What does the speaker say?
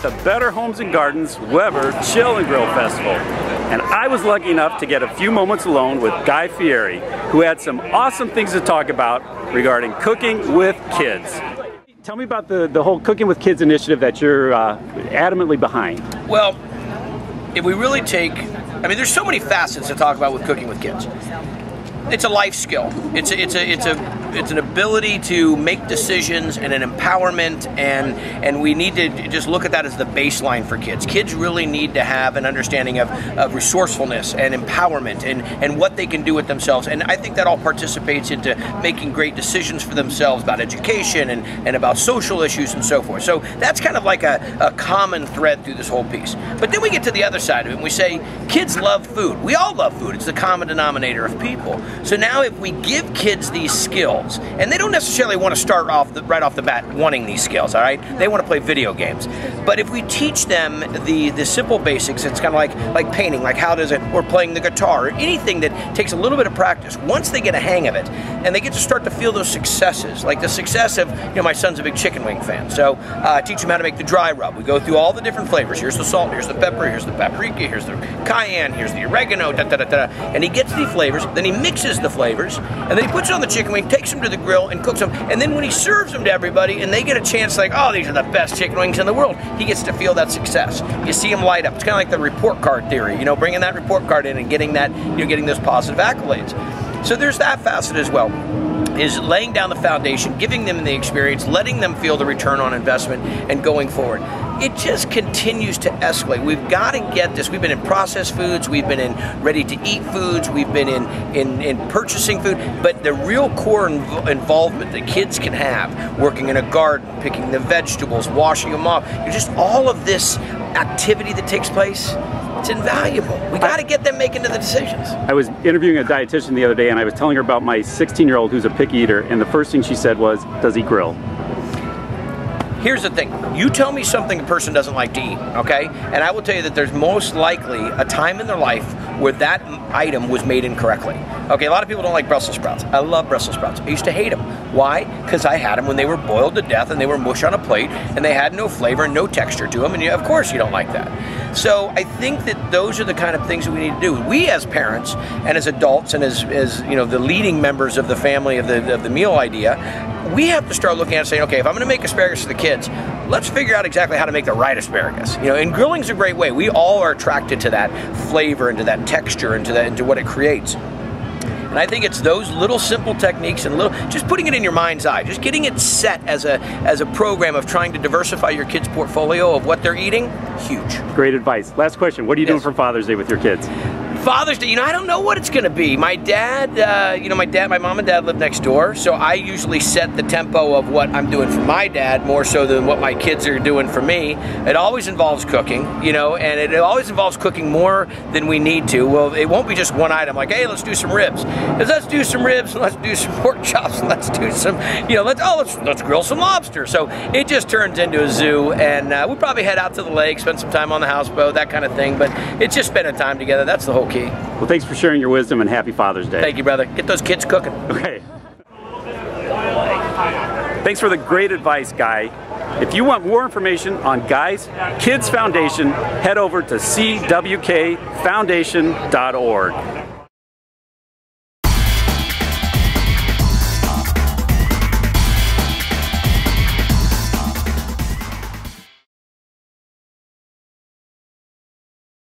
the Better Homes and Gardens Weber Chill and Grill Festival. And I was lucky enough to get a few moments alone with Guy Fieri, who had some awesome things to talk about regarding cooking with kids. Tell me about the whole Cooking with Kids initiative that you're adamantly behind. Well, if we really take, I mean, there's so many facets to talk about with cooking with kids. It's a life skill. It's an ability to make decisions and an empowerment, and we need to just look at that as the baseline for kids. Kids really need to have an understanding of resourcefulness and empowerment and what they can do with themselves. And I think that all participates into making great decisions for themselves about education and about social issues and so forth. So that's kind of like a common thread through this whole piece. But then we get to the other side of it and we say, kids love food. We all love food. It's the common denominator of people. So now if we give kids these skills, and they don't necessarily want to start off right off the bat wanting these skills, all right? They want to play video games. But if we teach them the simple basics, it's kind of like painting, like how does it, or playing the guitar, or anything that takes a little bit of practice. Once they get a hang of it, and they get to start to feel those successes, like the success of, you know, my son's a big chicken wing fan, so teach him how to make the dry rub. We go through all the different flavors. Here's the salt, here's the pepper, here's the paprika, here's the cayenne, here's the oregano, and he gets the flavors, then he mixes the flavors, and then he puts it on the chicken wing, takes them to the grill, and cooks them. And then when he serves them to everybody, and they get a chance, like, oh, these are the best chicken wings in the world, he gets to feel that success. You see him light up. It's kind of like the report card theory, you know, bringing that report card in and getting that, you know, getting those positive accolades. So there's that facet as well, is laying down the foundation, giving them the experience, letting them feel the return on investment, and going forward. It just continues to escalate. We've got to get this. We've been in processed foods, we've been in ready-to-eat foods, we've been in purchasing food, but the real core involvement that kids can have, working in a garden, picking the vegetables, washing them off, just all of this activity that takes place, it's invaluable. We got to get them making the decisions. I was interviewing a dietitian the other day, and I was telling her about my 16-year-old who's a picky eater, and the first thing she said was, does he grill? Here's the thing, you tell me something a person doesn't like to eat, okay? And I will tell you that there's most likely a time in their life where that item was made incorrectly. Okay, a lot of people don't like Brussels sprouts. I love Brussels sprouts. I used to hate them. Why? Because I had them when they were boiled to death and they were mush on a plate and they had no flavor and no texture to them, and of course you don't like that. So I think that those are the kind of things that we need to do. We as parents and as adults and as you know, the leading members of the family of the meal idea, we have to start looking at it and saying, okay, if I'm going to make asparagus for the kids, let's figure out exactly how to make the right asparagus. You know, and grilling's a great way. We all are attracted to that flavor and to that texture and to what it creates. And I think it's those little simple techniques and just putting it in your mind's eye, just getting it set as a program of trying to diversify your kids' portfolio of what they're eating, huge. Great advice. Last question, what are you doing for Father's Day with your kids? Father's Day, you know, I don't know what it's going to be. My dad, you know, my mom and dad live next door, so I usually set the tempo of what I'm doing for my dad more so than what my kids are doing for me. It always involves cooking, you know, and it always involves cooking more than we need to. Well, it won't be just one item like, hey, let's do some ribs. Let's do some ribs, let's do some pork chops, let's do some, you know, let's grill some lobster. So it just turns into a zoo, and we'll probably head out to the lake, spend some time on the houseboat, that kind of thing, but it's just spending time together. That's the whole key. Well, thanks for sharing your wisdom, and happy Father's Day. Thank you, brother. Get those kids cooking. Okay. Thanks for the great advice, Guy. If you want more information on Guy's Kids Foundation, head over to cwkfoundation.org.